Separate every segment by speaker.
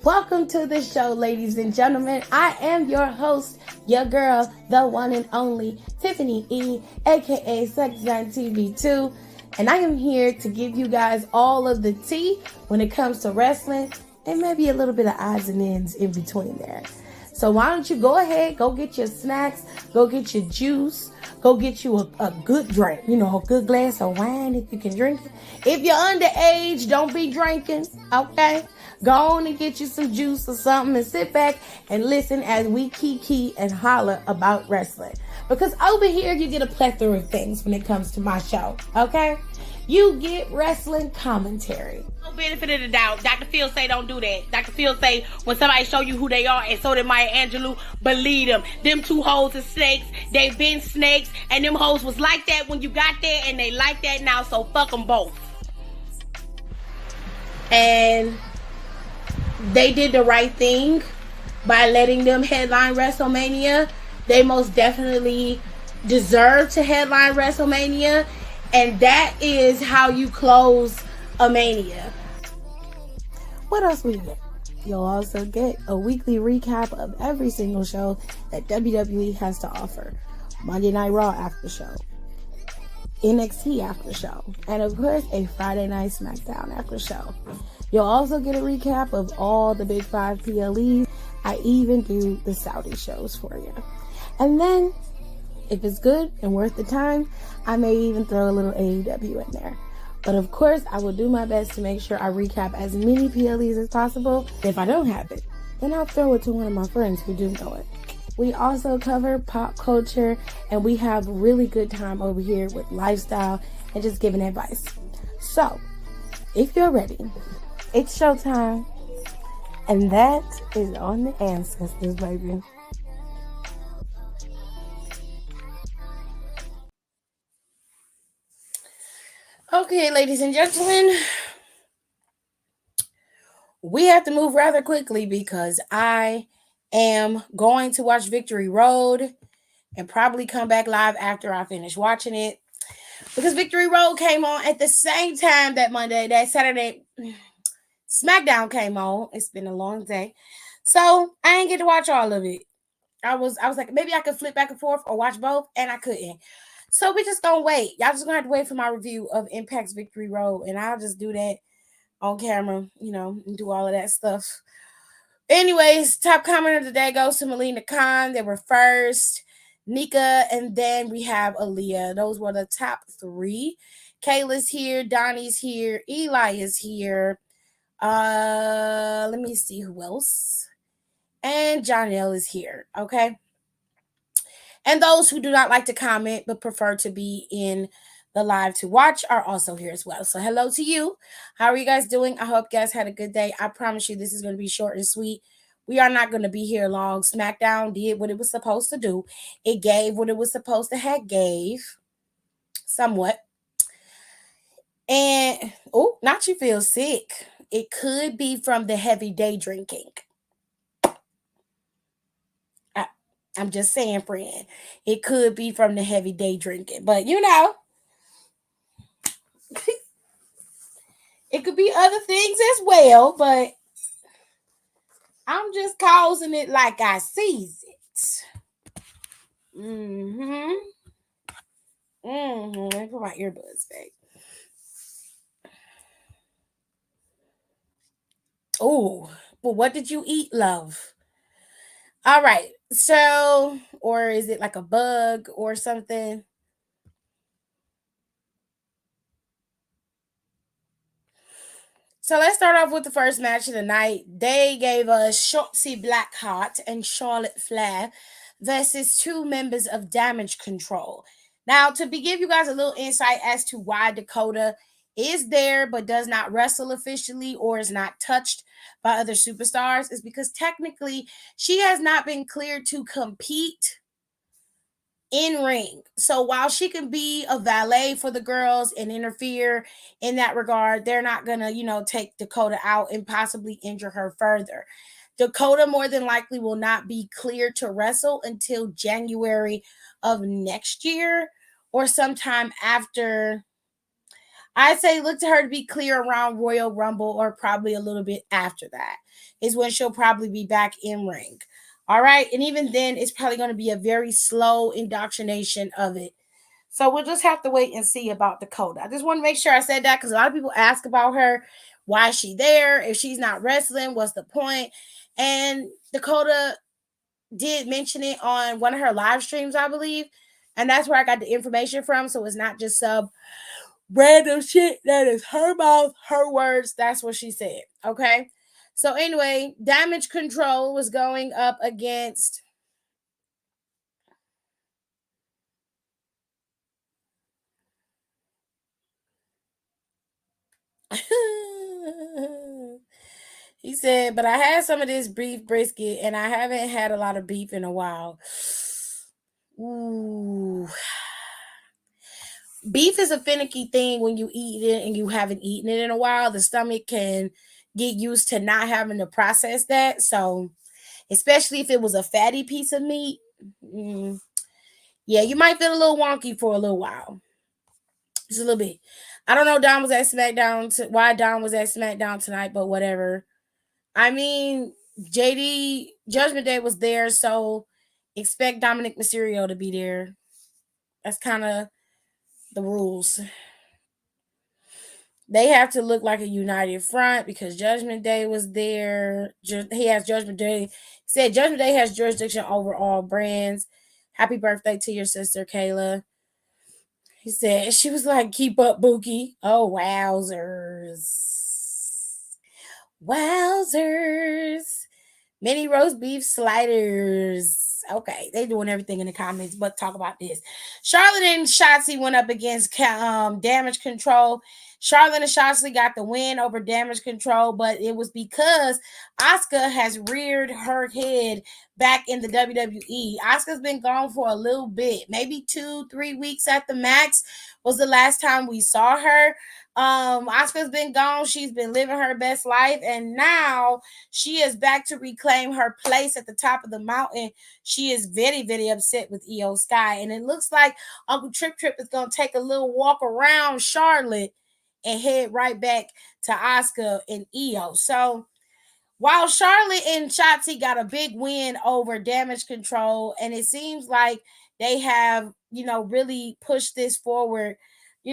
Speaker 1: Welcome to the show, ladies and gentlemen. I am your host, your girl, the one and only Tiffany E, aka Smackdown TV2, and I am here to give you guys all of the tea when it comes to wrestling and maybe a little bit of odds and ends in between there. So why don't you go ahead, go get your snacks, go get your juice, go get you a good drink, a good glass of wine if you can drink it. If you're underage, don't be drinking, okay? Go on and get you some juice or something and sit back and listen as we kiki and holler about wrestling. Because over here, you get a plethora of things when it comes to my show, okay? You get wrestling commentary.
Speaker 2: No benefit of the doubt. Dr. Phil say don't do that. Dr. Phil say when somebody show you who they are, and so did Maya Angelou, believe them. Them two hoes are snakes. They've been snakes, and them hoes was like that when you got there, and they like that now, so fuck them both. And they did the right thing by letting them headline WrestleMania. They most definitely deserve to headline WrestleMania. And that is how you close a Mania.
Speaker 1: What else we get? You'll also get a weekly recap of every single show that WWE has to offer. Monday Night Raw after show, NXT after show, and of course a Friday Night Smackdown after show. You'll also get a recap of all the big 5 PLEs. I even do the Saudi shows for you. And then, if it's good and worth the time, I may even throw a little AEW in there. But of course, I will do my best to make sure I recap as many PLEs as possible. If I don't have it, then I'll throw it to one of my friends who do know it. We also cover pop culture, and we have really good time over here with lifestyle and just giving advice. So, if you're ready, it's showtime. And that is on the ancestors, baby. Okay, ladies and gentlemen, we have to move rather quickly because I am going to watch Victory Road and probably come back live after I finish watching it. Because Victory Road came on at the same time that Saturday, Smackdown came on. It's been a long day. So I didn't get to watch all of it. I was like, maybe I could flip back and forth or watch both, and I couldn't. So we just gonna wait. Y'all just gonna have to wait for my review of Impact's Victory Road, and I'll just do that on camera, and do all of that stuff. Anyways, top comment of the day goes to Melina Khan. They were first, Nika, and then we have Aaliyah. Those were the top 3. Kayla's here, Donnie's here, Eli is here. Let me see who else. And Jonelle is here, okay? And those who do not like to comment but prefer to be in the live to watch are also here as well. So hello to you. How are you guys doing? I hope you guys had a good day. I promise you this is going to be short and sweet. We are not going to be here long. Smackdown did what it was supposed to do. It gave what it was supposed to have gave. Somewhat. And, not you feel sick. It could be from the heavy day drinking. I'm just saying, friend. It could be from the heavy day drinking. But, it could be other things as well. But I'm just causing it like I sees it. Let me put my earbuds back. Oh, well, what did you eat, love? All right. So, or is it like a bug or something? So let's start off with the first match of the night. They gave us Shotzi Blackheart and Charlotte Flair versus 2 members of Damage Control. Now, to give you guys a little insight as to why Dakota is there but does not wrestle officially or is not touched by other superstars is because technically she has not been cleared to compete in ring. So while she can be a valet for the girls and interfere in that regard, they're not gonna, take Dakota out and possibly injure her further. Dakota more than likely will not be cleared to wrestle until January of next year or sometime after
Speaker 2: I say look to her to be clear around Royal Rumble or probably a little bit after that is when she'll probably be back in ring. All right. And even then, it's probably going to be a very slow indoctrination of it. So we'll just have to wait and see about Dakota. I just want to make sure I said that because a lot of people ask about her. Why is she there? If she's not wrestling, what's the point? And Dakota did mention it on one of her live streams, I believe. And that's where I got the information from. So it's not just some random shit that is her mouth, her words. That's what she said. Okay. So anyway, Damage Control was going up against he said, but I had some of this beef brisket and I haven't had a lot of beef in a while. Ooh. Beef is a finicky thing when you eat it and you haven't eaten it in a while. The stomach can get used to not having to process that. So, especially if it was a fatty piece of meat, mm, yeah, you might feel a little wonky for a little while. Just a little bit. I don't know Don was at SmackDown why Don was at SmackDown tonight, but whatever. I mean, JD Judgment Day was there, so expect Dominic Mysterio to be there. That's kind of the rules. They have to look like a united front because Judgment Day was there. He has Judgment Day. Said Judgment Day has jurisdiction over all brands. Happy birthday to your sister, Kayla. He said, she was like, keep up, Bookie. Oh, wowzers. Wowzers. Mini roast beef sliders. Okay, they doing everything in the comments, but talk about this. Charlotte and Shotzi went up against Damage Control. Charlotte and Shotzi got the win over Damage Control, but it was because Asuka has reared her head back in the WWE. Asuka's been gone for a little bit, maybe 2-3 weeks at the max was the last time we saw her. Asuka's been gone. She's been living her best life, and now she is back to reclaim her place at the top of the mountain. She is very, very upset with Io Sky, and it looks like Uncle Trip Trip is going to take a little walk around Charlotte and head right back to Asuka and Io. So while Charlotte and Shotzi got a big win over Damage Control, and it seems like they have, really pushed this forward, she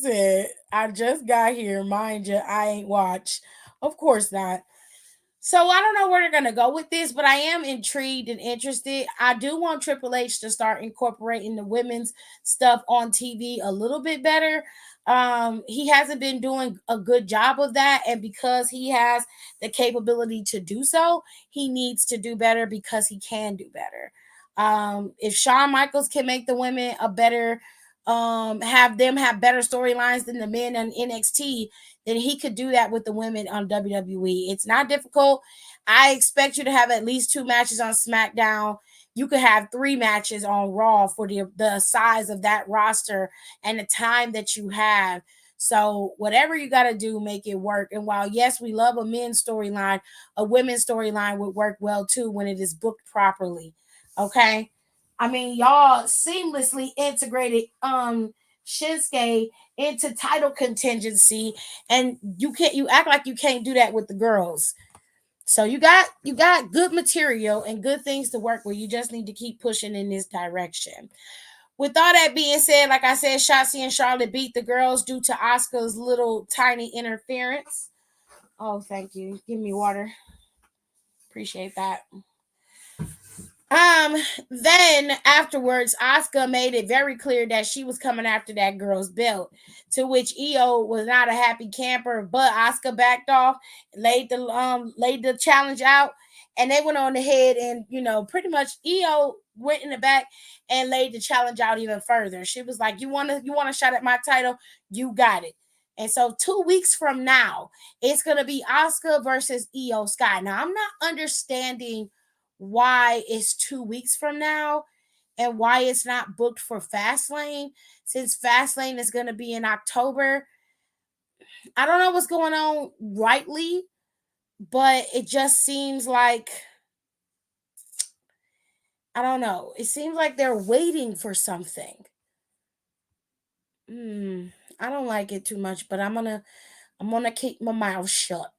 Speaker 2: said, I just got here. Mind you, I ain't watched. Of course not. So I don't know where they're gonna go with this, but I am intrigued and interested. I do want Triple H to start incorporating the women's stuff on TV a little bit better. He hasn't been doing a good job of that, and because he has the capability to do so, he needs to do better because he can do better. If Shawn Michaels can make the women a better have them have better storylines than the men on NXT, then he could do that with the women on WWE. It's not difficult. I expect you to have at least 2 matches on SmackDown. You could have 3 matches on Raw for the size of that roster and the time that you have. So whatever you got to do, make it work. And while yes, we love a men's storyline, a women's storyline would work well too when it is booked properly. Okay. I mean, y'all seamlessly integrated Shinsuke into title contingency, and you act like you can't do that with the girls. So you got good material and good things to work with. You just need to keep pushing in this direction. With all that being said, like I said, Shotzi and Charlotte beat the girls due to Asuka's little tiny interference. Oh, thank you. Give me water. Appreciate that. Um, then afterwards, Asuka made it very clear that she was coming after that girl's belt. To which Io was not a happy camper, but Asuka backed off, laid the challenge out, and they went on ahead and pretty much Io went in the back and laid the challenge out even further. She was like, "You want a shot at my title? You got it." And so 2 weeks from now, it's gonna be Asuka versus Io Sky. Now I'm not understanding why it's 2 weeks from now and why it's not booked for Fastlane since Fastlane is going to be in October. I don't know what's going on rightly, but it just seems like
Speaker 1: I don't know. It seems like they're waiting for something. Hmm. I don't like it too much, but I'm gonna keep my mouth shut.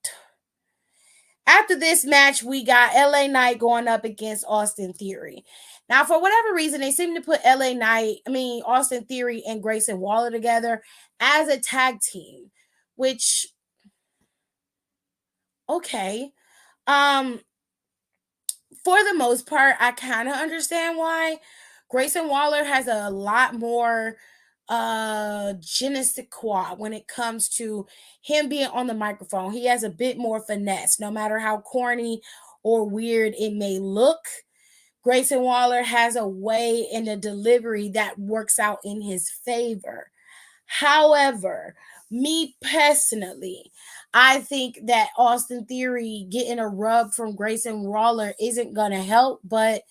Speaker 1: After this match, we got LA Knight going up against Austin Theory. Now, for whatever reason, they seem to put Austin Theory and Grayson Waller together as a tag team, which, okay. Um, for the most part, I kind of understand why. Grayson Waller has a lot more je ne sais quoi when it comes to him being on the microphone. He has a bit more finesse, no matter how corny or weird it may look. Grayson Waller has a way in the delivery that works out in his favor. However, me personally, I think that Austin Theory getting a rub from Grayson Waller isn't going to help. But,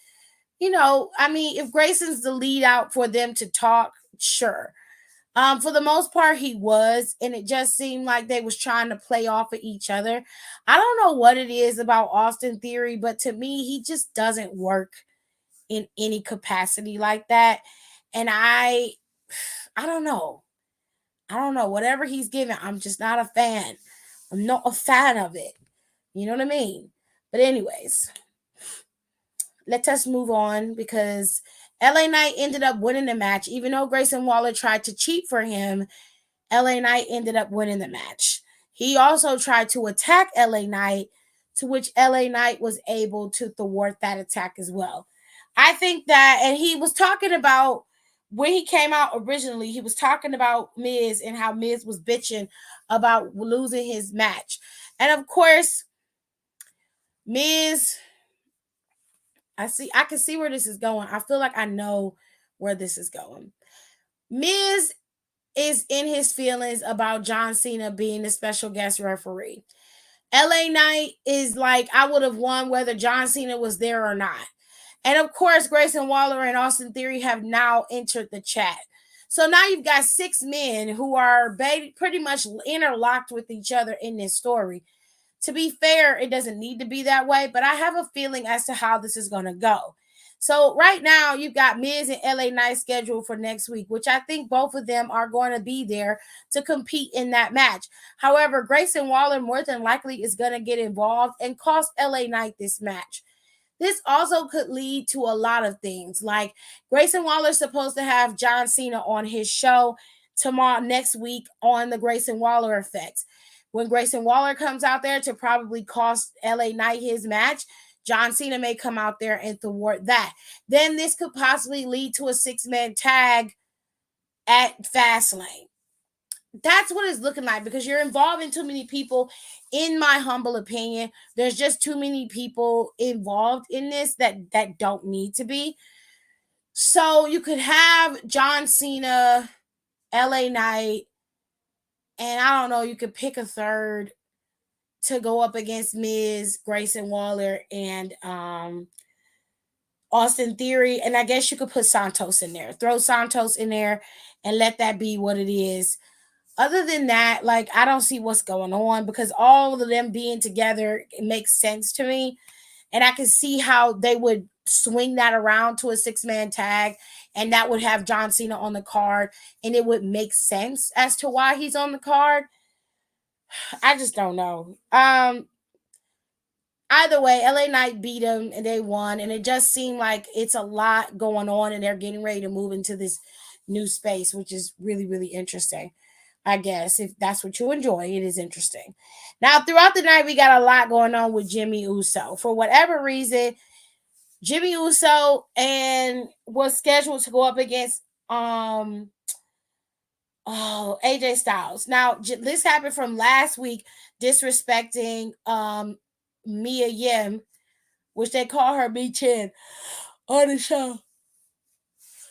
Speaker 1: if Grayson's the lead out for them to talk, sure. For the most part, he was, and it just seemed like they was trying to play off of each other. I don't know what it is about Austin Theory, but to me, he just doesn't work in any capacity like that. And I don't know. I don't know. Whatever he's giving, I'm just not a fan. I'm not a fan of it. You know what I mean? But anyways, let us move on because LA Knight ended up winning the match. Even though Grayson Waller tried to cheat for him, LA Knight ended up winning the match. He also tried to attack LA Knight, to which LA Knight was able to thwart that attack as well. I think that, and he was talking about when he came out originally, he was talking about Miz and how Miz was bitching about losing his match. And of course, Miz, I can see where this is going. I feel like I know where this is going. Miz is in his feelings about John Cena being the special guest referee. LA Knight is like, I would have won whether John Cena was there or not. And of course, Grayson Waller and Austin Theory have now entered the chat. So now you've got six men who are pretty much interlocked with each other in this story. To be fair, it doesn't need to be that way, but I have a feeling as to how this is going to go. So right now, you've got Miz and LA Knight scheduled for next week, which I think both of them are going to be there to compete in that match. However, Grayson Waller more than likely is going to get involved and cost LA Knight this match. This also could lead to a lot of things. Like Grayson Waller's supposed to have John Cena on his show next week on the Grayson Waller effects. When Grayson Waller comes out there to probably cost LA Knight his match, John Cena may come out there and thwart that. Then this could possibly lead to a 6-man tag at Fastlane. That's what it's looking like because you're involving too many people. In my humble opinion, there's just too many people involved in this that don't need to be. So you could have John Cena, LA Knight, and I don't know, you could pick a third to go up against Miz, Grayson Waller, and Austin Theory. And I guess you could put Santos in there. Throw Santos in there and let that be what it is. Other than that, like, I don't see what's going on because all of them being together, it makes sense to me. And I can see how they would swing that around to a 6-man tag and that would have John Cena on the card and it would make sense as to why he's on the card. I just don't know. Either way, LA Knight beat him and they won. And it just seemed like it's a lot going on and they're getting ready to move into this new space, which is really, really interesting. I guess if that's what you enjoy, it is interesting. Now, throughout the night, we got a lot going on with Jimmy Uso. For whatever reason, Jimmy Uso and was scheduled to go up against AJ Styles. Now, this happened from last week, disrespecting Mia Yim, which they call her B Chin on the show.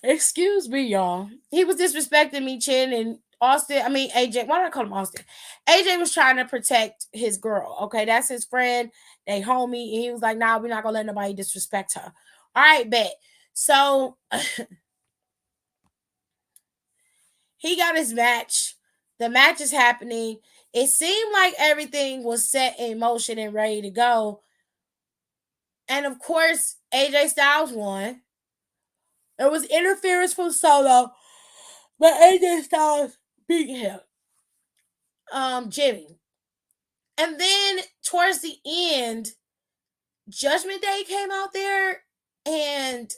Speaker 1: Excuse me, y'all. He was disrespecting me, Chin, and AJ. Why do I call him Austin? AJ was trying to protect his girl. Okay, that's his friend. They homie. And he was like, nah, we're not going to let nobody disrespect her. All right, bet. So he got his match. The match is happening. It seemed like everything was set in motion and ready to go. And of course,
Speaker 2: AJ Styles won. There was interference from Solo, but AJ Styles beat him. Jimmy. And then towards the end, Judgment Day came out there and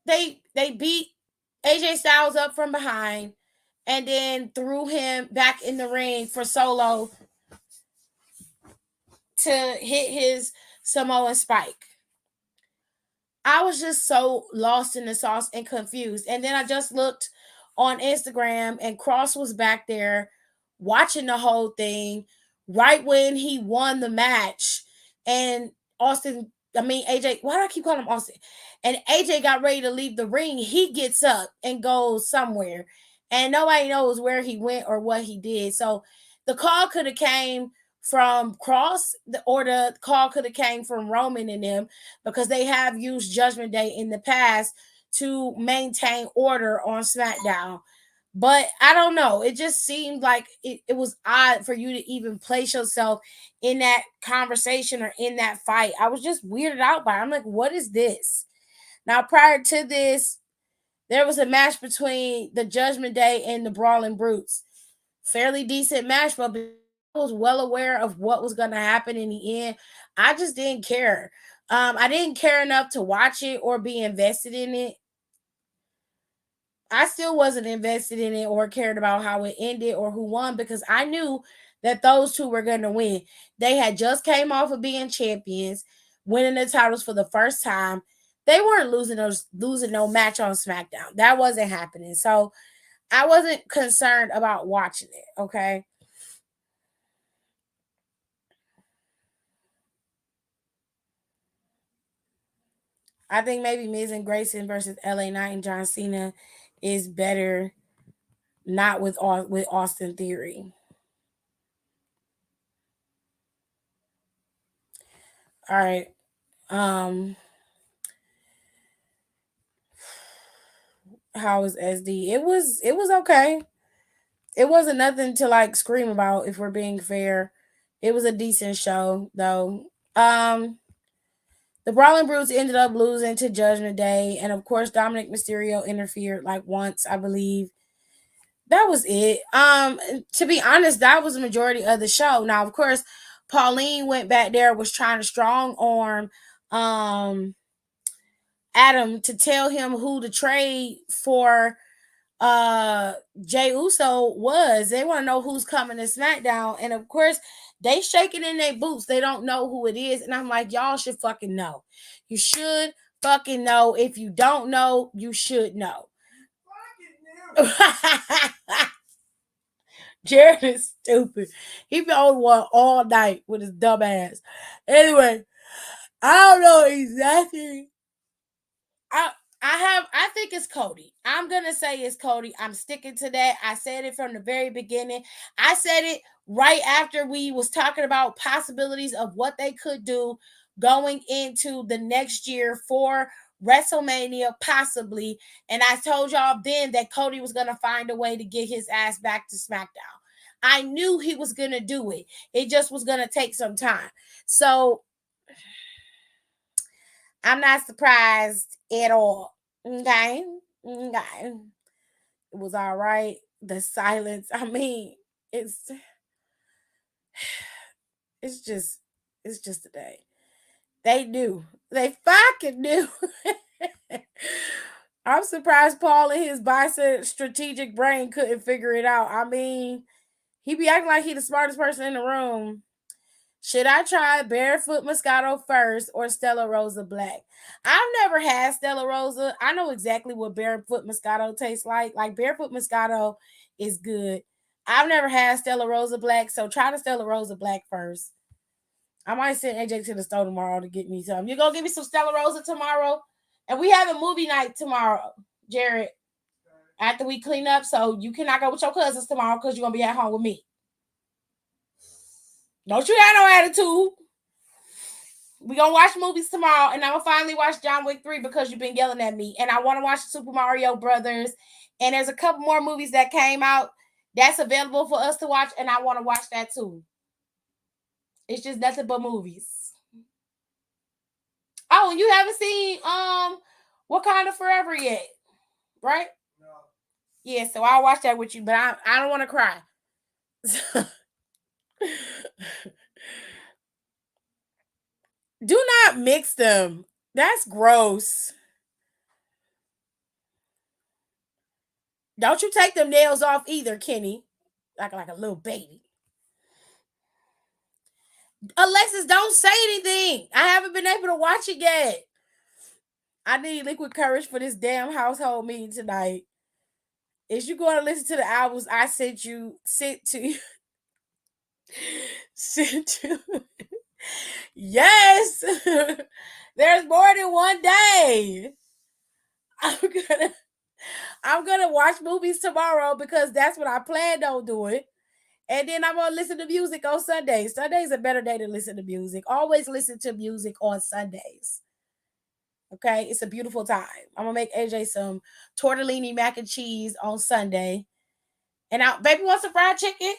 Speaker 2: they beat AJ Styles up from behind and then threw him back in the ring for Solo to hit his Samoan spike. I was just so lost in the sauce and confused. And then I just looked on Instagram and Cross was back there watching the whole thing right when he won the match. And AJ, why do I keep calling him Austin? And AJ got ready to leave the ring. He gets up and goes somewhere. And nobody knows where he went or what he did. So the call could have came from Cross, or the call could have came from Roman and them, because they have used Judgment Day in the past to maintain order on SmackDown. But I don't know. It just seemed like it was odd for you to even place yourself in that conversation or in that fight. I was just weirded out by it. I'm like, what is this? Now, prior to this, there was a match between the Judgment Day and the Brawling Brutes. Fairly decent match, but I was well aware of what was going to happen in the end. I just didn't care. I didn't care enough to watch it or be invested in it. I still wasn't invested in it or cared about how it ended or who won, because I knew that those two were going to win. They had just came off of being champions, winning the titles for the first time. They weren't losing no match on SmackDown. That wasn't happening. So I wasn't concerned about watching it, okay? I think maybe Miz and Grayson versus LA Knight and John Cena is better, not with Austin Theory. All right. Um how was SD? It was okay. It wasn't nothing to like scream about, if we're being fair. It was a decent show though. The Brawling Brutes ended up losing to Judgment Day, and of course Dominic Mysterio interfered like once, I believe. That was it. To be honest, that was the majority of the show. Now, of course, Pauline went back there, was trying to strong arm Adam to tell him who to trade for Jay Uso was. They want to know who's coming to SmackDown. And of course, they shaking in their boots. They don't know who it is. And I'm like, y'all should fucking know. You should fucking know. If you don't know, you should know. Jared is stupid. He been on one all night with his dumb ass. Anyway, I don't know exactly. I think it's Cody. I'm gonna say it's Cody. I'm sticking to that. I said it from the very beginning. I said it right after we was talking about possibilities of what they could do going into the next year for WrestleMania, possibly. And I told y'all then that Cody was gonna find a way to get his ass back to SmackDown. I knew he was gonna do it. It just was gonna take some time. So I'm not surprised at all. Okay. Okay. It was all right. The silence. I mean, it's it's just it's just a day. They knew. They fucking knew. I'm surprised Paul and his bicep strategic brain couldn't figure it out. I mean, he be acting like he the smartest person in the room. Should I try Barefoot Moscato first or Stella Rosa Black? I've never had Stella Rosa. I know exactly what Barefoot Moscato tastes like. Like Barefoot Moscato is good. I've never had Stella Rosa Black, so try the Stella Rosa Black first. I might send AJ to the store tomorrow to get me some. You gonna give me some Stella Rosa tomorrow? And we have a movie night tomorrow, Jared, after we clean up. So you cannot go with your cousins tomorrow because you're gonna be at home with me. Don't you have no attitude. We gonna watch movies tomorrow, and I'm gonna finally watch John Wick 3 because you've been yelling at me. And I want to watch Super Mario Brothers. And there's a couple more movies that came out that's available for us to watch, and I want to watch that too. It's just nothing but movies. Oh, and you haven't seen Wakanda Forever yet, right? No. Yeah, so I'll watch that with you, but I don't want to cry. Do not mix them. That's gross. Don't you take them nails off either, Kenny. Like a little baby. Alexis, don't say anything. I haven't been able to watch it yet. I need liquid courage for this damn household meeting tonight. Is you going to listen to the albums I sent to you? Sent to Yes. There's more than one day. I'm gonna watch movies tomorrow because that's what I planned on doing. And then I'm gonna listen to music on Sundays. Sunday's a better day to listen to music. Always listen to music on Sundays. Okay, it's a beautiful time. I'm gonna make AJ some tortellini mac and cheese on Sunday. And now, baby wants some fried chicken.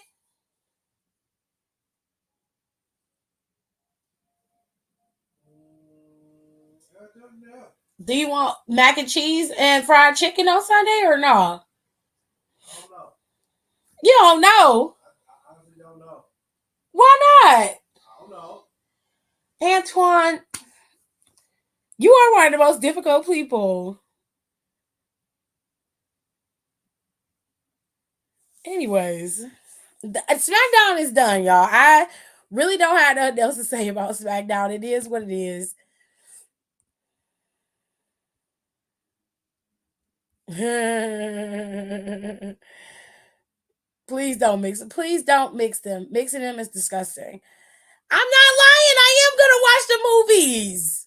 Speaker 2: Do you want mac and cheese and fried chicken on Sunday or no? You don't know. I honestly don't know. Why not? I don't know. Antoine, you are one of the most difficult people. Anyways, Smackdown is done, y'all. I really don't have nothing else to say about Smackdown. It is what it is. Please don't mix them. Please don't mix them. Mixing them is disgusting. I'm not lying. I am gonna watch the movies.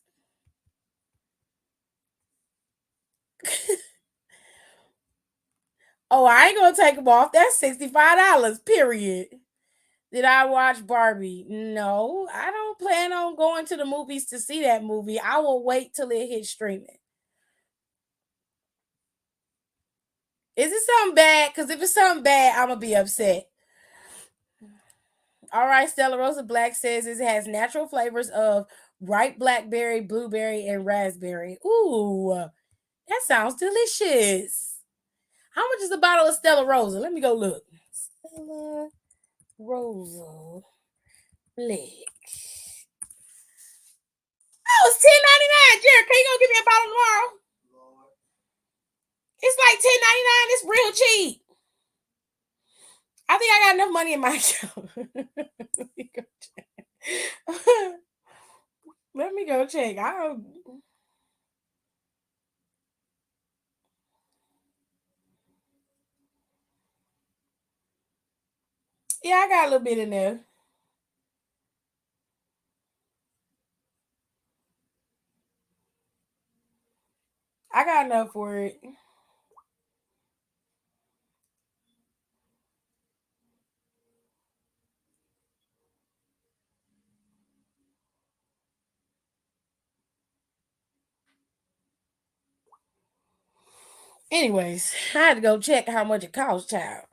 Speaker 2: Oh, I ain't gonna take them off. That's $65. Period. Did I watch Barbie? No, I don't plan on going to the movies to see that movie. I will wait till it hits streaming. Is it something bad? Because if it's something bad, I'm gonna be upset. All right, Stella Rosa Black says it has natural flavors of ripe blackberry, blueberry, and raspberry. Ooh, that sounds delicious. How much is a bottle of Stella Rosa? Let me go look. Stella Rosa Black. Oh, it's $10.99. Jared, can you go give me a bottle tomorrow? It's like $10.99. It's real cheap. I think I got enough money in my account. Let me go check. Let me go check. Yeah, I got a little bit in there. I got enough for it. Anyways, I had to go check how much it costs, child.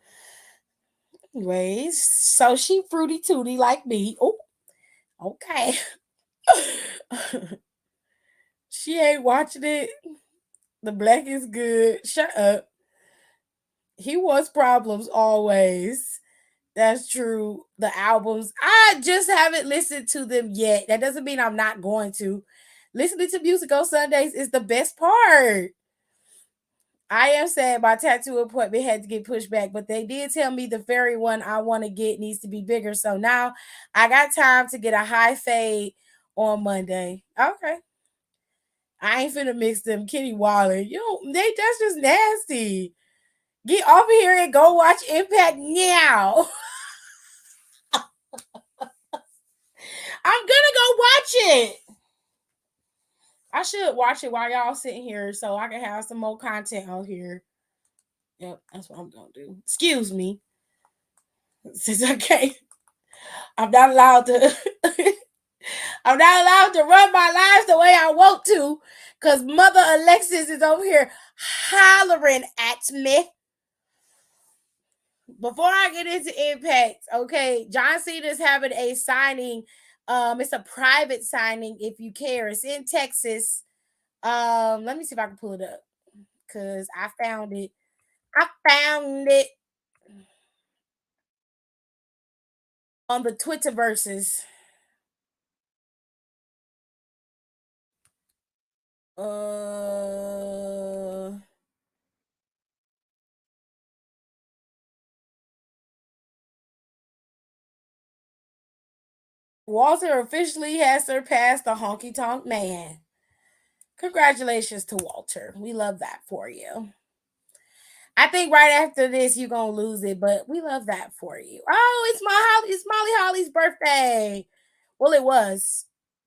Speaker 2: Anyways, so she fruity tooty like me. Oh, okay. She ain't watching it. The black is good. Shut up. He wants problems always. That's true. The albums, I just haven't listened to them yet. That doesn't mean I'm not going to. Listening to music on Sundays is the best part. I am sad my tattoo appointment had to get pushed back, but they did tell me the fairy one I want to get needs to be bigger. So now I got time to get a high fade on Monday. Okay. I ain't finna mix them Kenny Waller. That's just nasty. Get over here and go watch Impact now. I'm gonna go watch it. I should watch it while y'all sitting here so I can have some more content on here. Yep, that's what I'm gonna do. Excuse me. Since I can't, I'm not allowed to I'm not allowed to run my lives the way I want to because Mother Alexis is over here hollering at me. before I get into Impact, okay, John Cena is having a signing. It's a private signing if you care. It's in Texas. Let me see if I can pull it up because I found it. I found it on the Twitter verses. Uh Walter officially has surpassed the Honky Tonk Man. Congratulations to Walter. We love that for you. I think right after this you're gonna lose it, but we love that for you. Oh, it's Molly Holly's birthday. Well, it was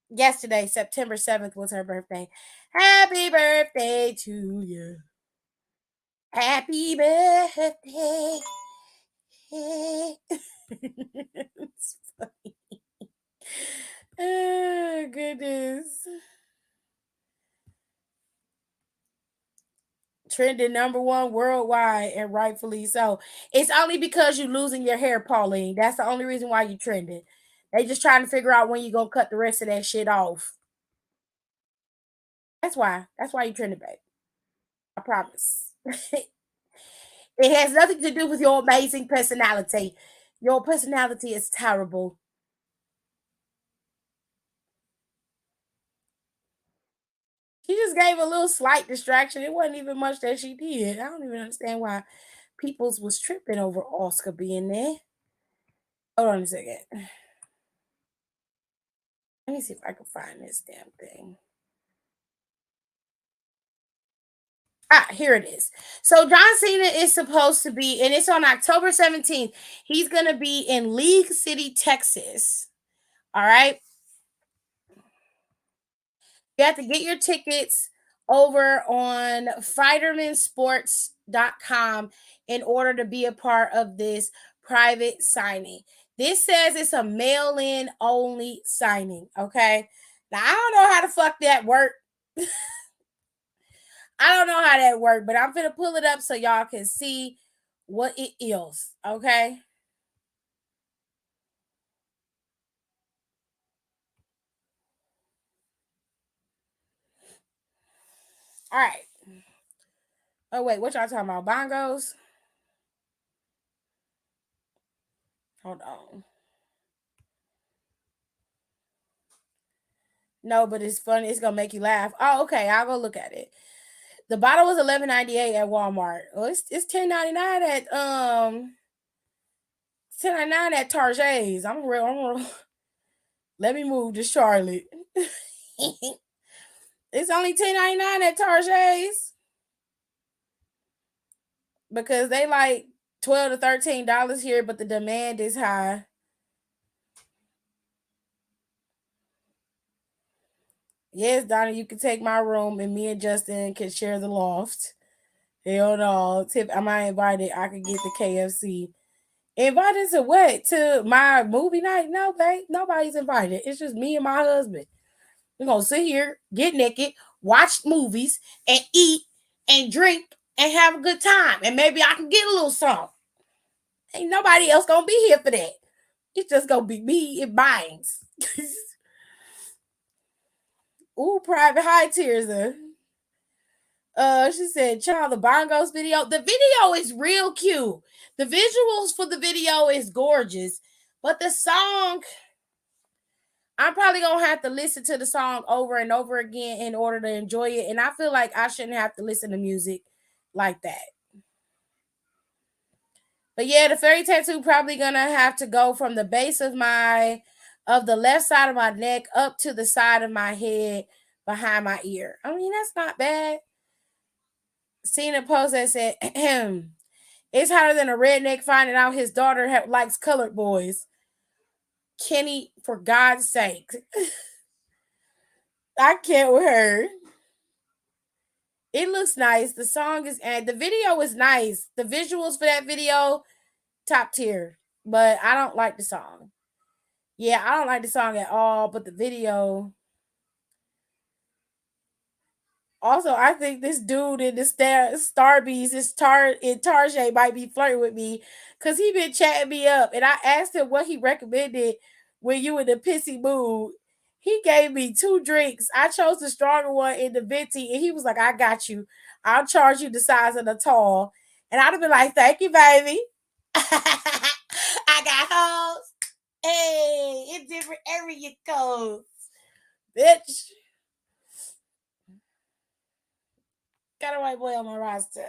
Speaker 2: yesterday, September 7th was her birthday. Happy birthday to you. Happy birthday. It's funny. Oh, goodness. Trending #1 worldwide, and rightfully so. It's only because you're losing your hair, Pauline. That's the only reason why you trending. They just trying to figure out when you're gonna cut the rest of that shit off. That's why. That's why you trending, babe. I promise. It has nothing to do with your amazing personality. Your personality is terrible. She just gave a little slight distraction. It wasn't even much that she did. I don't even understand why people's was tripping over Oscar being there. Hold on a second. Let me see if I can find this damn thing. Ah, here it is. So John Cena is supposed to be, and it's on October 17th. He's gonna be in League City, Texas. All right. You have to get your tickets over on fightermansports.com in order to be a part of this private signing. This says it's a mail-in only signing. Okay. Now I don't know how the fuck that worked. I don't know how that worked, but I'm gonna pull it up so y'all can see what it is. Okay. All right. Oh wait, what y'all talking about? Bongos? Hold on. No, but it's funny. It's gonna make you laugh. Oh, okay. I'll go look at it. The bottle was $11.98 at Walmart. Well, it's $10.99 at 10.99 at Target's. I'm real. Let me move to Charlotte. It's only $10.99 at Target's because they like $12 to $13 here, but the demand is high. Yes, Donna, you can take my room, and me and Justin can share the loft. Hell no, Tip. Am I invited? I could get the KFC. Invited to what? To my movie night? No, babe. Nobody's invited. It's just me and my husband. We're gonna sit here, get naked, watch movies, and eat and drink and have a good time. And maybe I can get a little something. Ain't nobody else gonna be here for that. It's just gonna be me and Bynes. Ooh, private high tears. She said, "Child, the Bongos video. The video is real cute. The visuals for the video is gorgeous, but the song, I'm probably gonna have to listen to the song over and over again in order to enjoy it. And I feel like I shouldn't have to listen to music like that. But yeah, the fairy tattoo probably gonna have to go from the base of the left side of my neck up to the side of my head behind my ear. I mean, that's not bad." Seen a post that said, "It's harder than a redneck finding out his daughter likes colored boys." Kenny, for God's sake. I can't with her. It looks nice. The song is, and the video is nice. The visuals for that video, top tier. But I don't like the song. Yeah, I don't like the song at all. But the video,
Speaker 1: Also, I think this dude in the Starbies, this Tarjay might be flirting with me because he been chatting me up, and I asked him what he recommended when you in the pissy mood. He gave me two drinks. I chose the stronger one in the venti, and he was like, "I got you. I'll charge you the size of the tall." And I'd have been like, "Thank you, baby. I got hoes. Hey, it's different area codes, bitch." Got a white boy on my roster.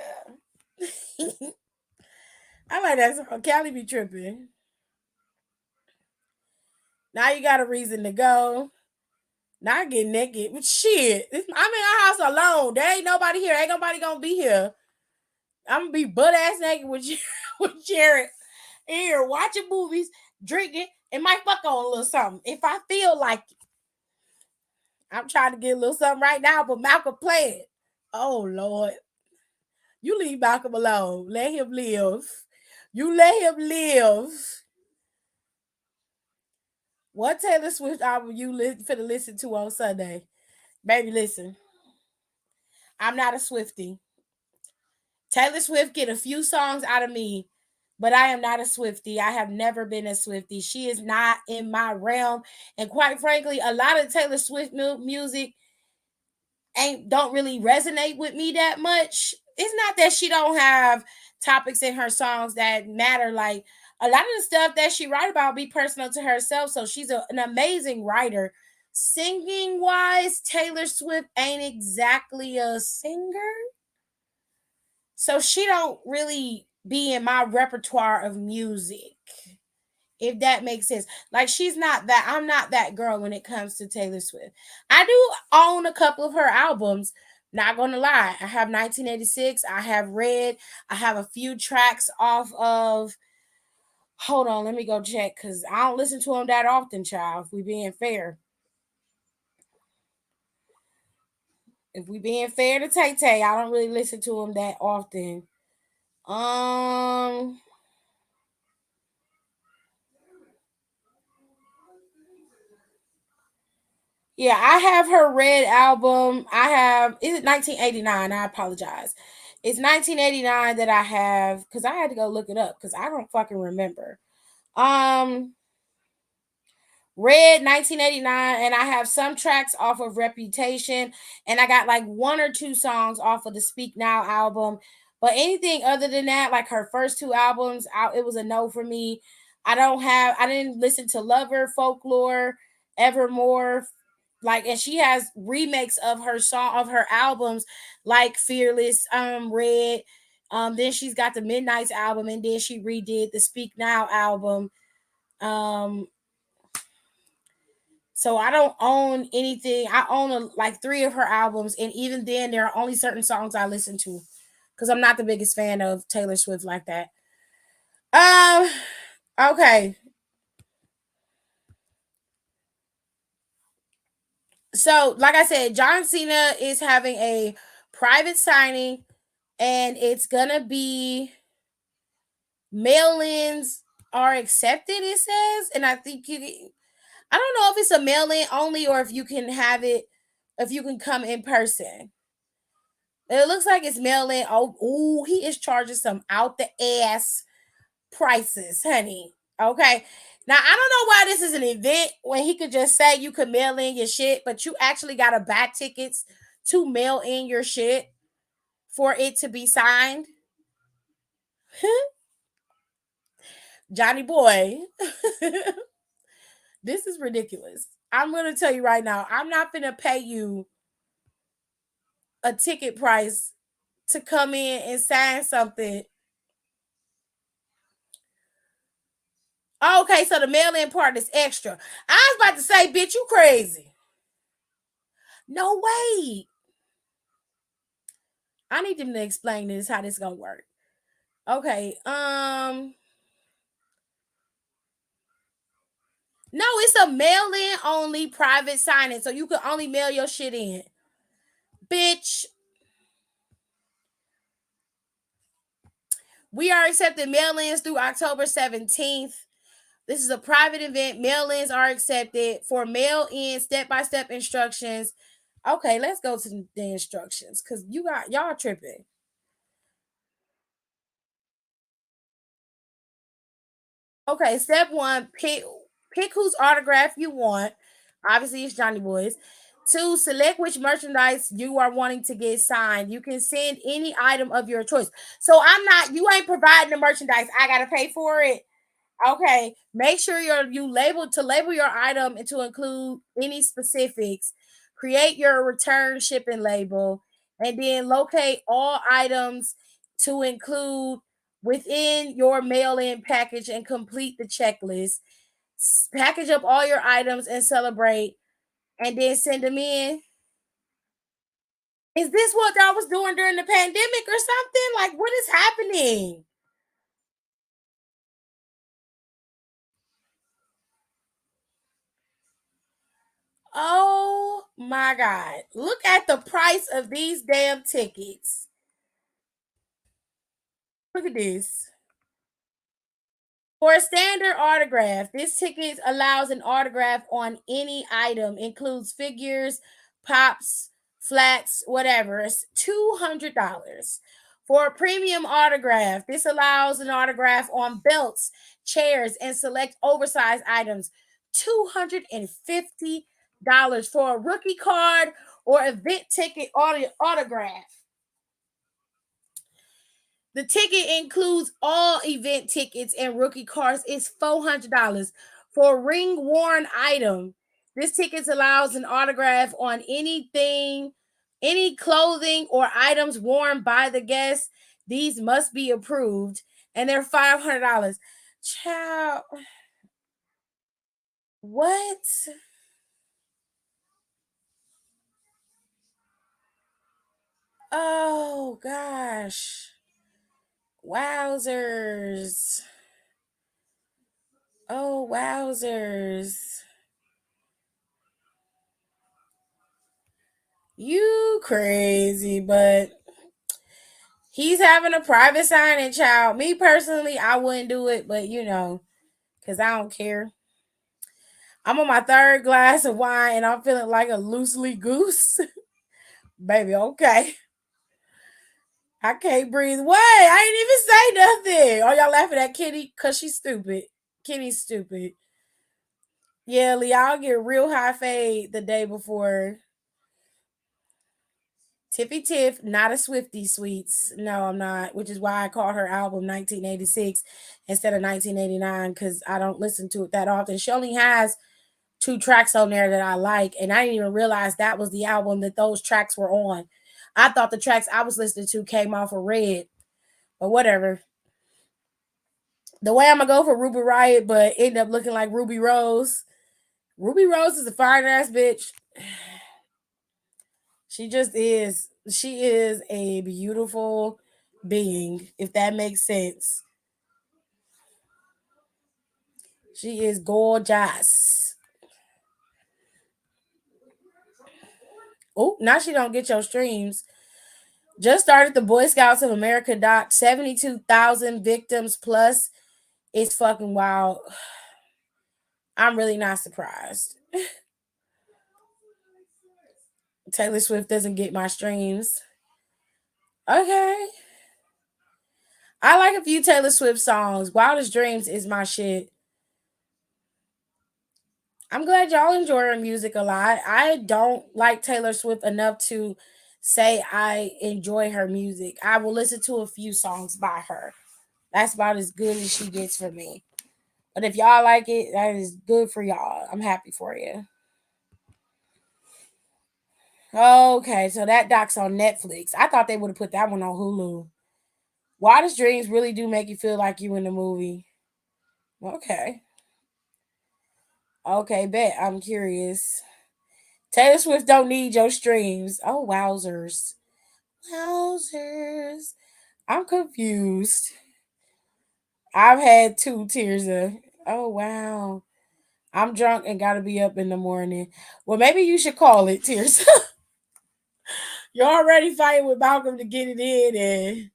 Speaker 1: I like that song. Callie be tripping. Now you got a reason to go. Now I get naked. But shit, I'm in our house alone. There ain't nobody here. Ain't nobody gonna be here. I'm gonna be butt ass naked with with Jared here watching movies, drinking, and might fuck on a little something if I feel like it. I'm trying to get a little something right now, but Malcolm play it. Oh Lord, you leave Malcolm alone. Let him live. You let him live. What Taylor Swift album you finna listen to on Sunday? Baby, listen. I'm not a Swiftie. Taylor Swift get a few songs out of me, but I am not a Swiftie. I have never been a Swiftie. She is not in my realm. And quite frankly, a lot of Taylor Swift music ain't don't really resonate with me that much. It's not that she don't have topics in her songs that matter. Like a lot of the stuff that she write about be personal to herself. So she's an amazing writer. Singing wise, Taylor Swift ain't exactly a singer. So she don't really be in my repertoire of music. If that makes sense. Like she's not that I'm not that girl when it comes to Taylor Swift. I do own a couple of her albums. Not gonna lie. I have 1986. I have Red. I have a few tracks off of. Hold on, let me go check because I don't listen to them that often, child. If we being fair. If we being fair to Tay Tay, I don't really listen to them that often. Um Yeah, I have her Red album. I have is it 1989? I apologize. It's 1989 that I have because I had to go look it up because I don't fucking remember. Um Red 1989, and I have some tracks off of Reputation, and I got like one or two songs off of the Speak Now album. But anything other than that, like her first two albums, it was a no for me. I didn't listen to Lover, Folklore, Evermore, like, and she has remakes of her song of her albums, like Fearless, Red. Then she's got the Midnight's album, and then she redid the Speak Now album. Um, so I don't own anything. I own like three of her albums, and even then, there are only certain songs I listen to because I'm not the biggest fan of Taylor Swift like that. Um, okay. So, like I said, John Cena is having a private signing, and it's gonna be mail-ins are accepted. It says, and I think I don't know if it's a mail-in only or if you can have it, if you can come in person. It looks like it's mail in. Oh, ooh, he is charging some out the ass prices, honey. Okay. Now I don't know why this is an event when he could just say you could mail in your shit, but you actually gotta buy tickets to mail in your shit for it to be signed. Johnny boy. This is ridiculous. I'm gonna tell you right now, I'm not gonna pay you a ticket price to come in and sign something. Okay, so the mail-in part is extra. I was about to say, bitch, you crazy. No way. I need them to explain this, how this gonna work. Okay. No, it's a mail-in only private signing. So you can only mail your shit in. Bitch. We are accepting mail-ins through October 17th. This is a private event. Mail-ins are accepted. For mail-in step-by-step instructions,
Speaker 2: Okay, let's go to the instructions because y'all tripping. Okay, step one, pick whose autograph you want. Obviously, it's Johnny Boy's. Two, select which merchandise you are wanting to get signed. You can send any item of your choice. So you ain't providing the merchandise. I gotta pay for it. Okay, make sure you label your item and to include any specifics. Create your return shipping label, and then locate all items to include within your mail-in package and complete the checklist. Package up all your items and celebrate, and then send them in. Is this what y'all was doing during the pandemic or something? Like, what is happening? Oh my God. Look at the price of these damn tickets. Look at this. For a standard autograph, this ticket allows an autograph on any item, includes figures, pops, flats, whatever. It's $200. For a premium autograph, this allows an autograph on belts, chairs, and select oversized items. $250 for a rookie card or event ticket autograph. The ticket includes all event tickets and rookie cards. It's $400 for a ring worn item. This ticket allows an autograph on anything, any clothing or items worn by the guest. These must be approved, and they're $500. Child, what? Oh gosh, wowzers! Oh wowzers! You crazy, but he's having a private signing, child. Me personally, I wouldn't do it, but because I don't care. I'm on my third glass of wine and I'm feeling like a loosely goose. Baby, okay. I can't breathe. What? I didn't even say nothing. Oh, y'all laughing at Kitty? Because she's stupid. Kitty's stupid. Yeah, Lee, I'll get real high fade the day before. Tiffy Tiff, not a Swifty Sweets. No, I'm not. Which is why I called her album 1986 instead of 1989 because I don't listen to it that often. She only has two tracks on there that I like, and I didn't even realize that was the album that those tracks were on. I thought the tracks I was listening to came off of Red, but whatever. The way I'm gonna go for Ruby Riot, but end up looking like Ruby Rose. Ruby Rose is a fine ass bitch. She just is. She is a beautiful being, if that makes sense. She is gorgeous. Oh, now she don't get your streams. Just started the Boy Scouts of America doc. 72,000 victims plus. It's fucking wild. I'm really not surprised. Taylor Swift doesn't get my streams. Okay. I like a few Taylor Swift songs. Wildest Dreams is my shit. I'm glad y'all enjoy her music a lot. I don't like Taylor Swift enough to say I enjoy her music. I will listen to a few songs by her. That's about as good as she gets for me. But if y'all like it, that is good for y'all. I'm happy for you. Okay, so that doc's on Netflix. I thought they would have put that one on Hulu. Wildest Dreams really do make you feel like you in the movie. Okay. Okay, bet. I'm curious. Taylor Swift don't need your streams. Oh, wowzers. Wowzers. I'm confused. I've had two tears of, oh, wow. I'm drunk and gotta be up in the morning. Well, maybe you should call it tears. You're already fighting with Malcolm to get it in, and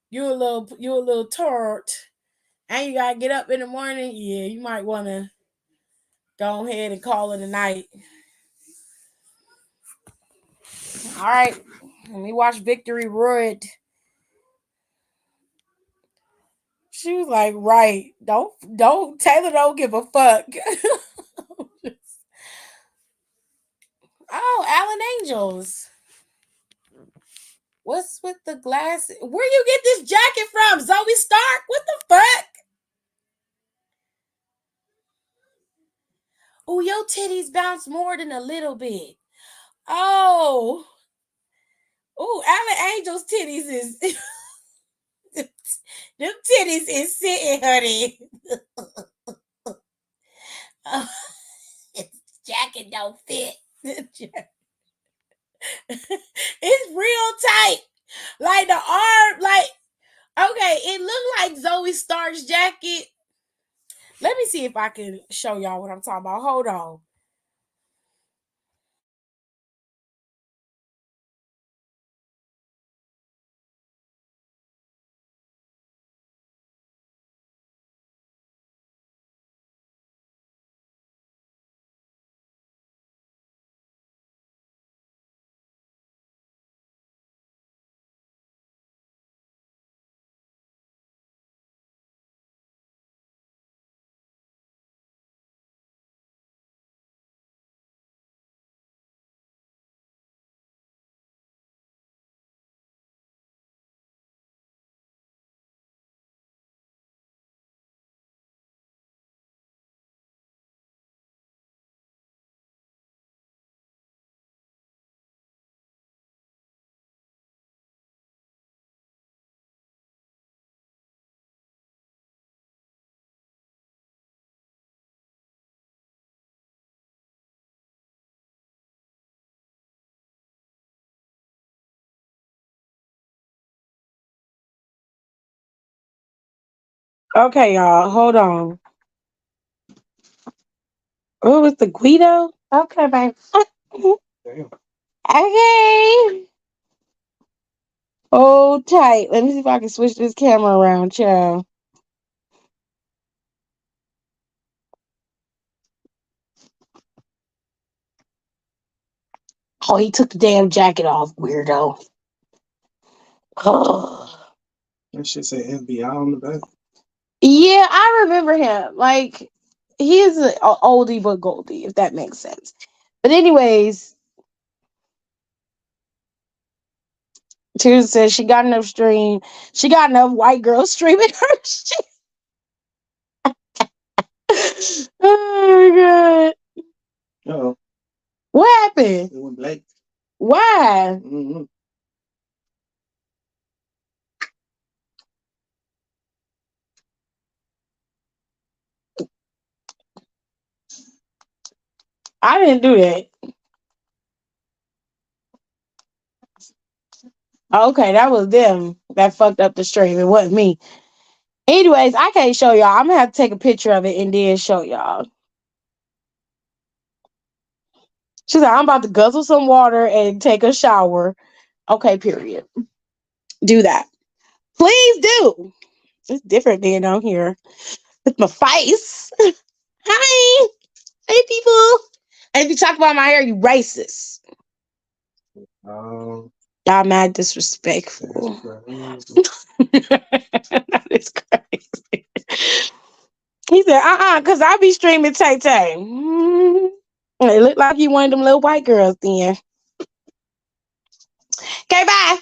Speaker 2: you a little tart. And you gotta get up in the morning. Yeah, you might wanna go ahead and call it a night.
Speaker 1: All right, let me watch Victory Road. She was like, right. Don't Taylor don't give a fuck. Oh, Alan Angels. What's with the glasses? Where you get this jacket from? Zoe Stark? What the fuck? Oh, your titties bounce more than a little bit. Oh. Oh, Alan Angel's titties is them titties is sitting, honey. Oh, its jacket don't fit. It's real tight. Like the arm, like okay, it looked like Zoe Stark's jacket. Let me see if I can show y'all what I'm talking about. Hold on. Okay, y'all, hold on. Oh, it's the Guido? Okay, babe. Okay. Oh, tight. Let me see if I can switch this camera around, child. Oh, he took the damn jacket off, weirdo. Oh.
Speaker 3: That shit say FBI on the back.
Speaker 1: Yeah, I remember him. Like, he is an oldie but goldie, if that makes sense. But anyways, Tuesday says she got enough stream. She got enough white girls streaming her shit. Oh my god.
Speaker 3: Oh,
Speaker 1: What happened?
Speaker 3: it went black.
Speaker 1: Why?
Speaker 3: Mm-hmm.
Speaker 1: I didn't do that. Okay, that was them that fucked up the stream. It wasn't me. Anyways, I can't show y'all. I'm gonna have to take a picture of it and then show y'all. She's like, I'm about to guzzle some water and take a shower. Okay, period. Do that. Please do. It's different being on here with my face. Hi. Hey, people. And if you talk about my hair, you racist. Y'all mad disrespectful. That is crazy. He said, because I be streaming Tay Tay. It looked like you one of them little white girls then. Okay, bye.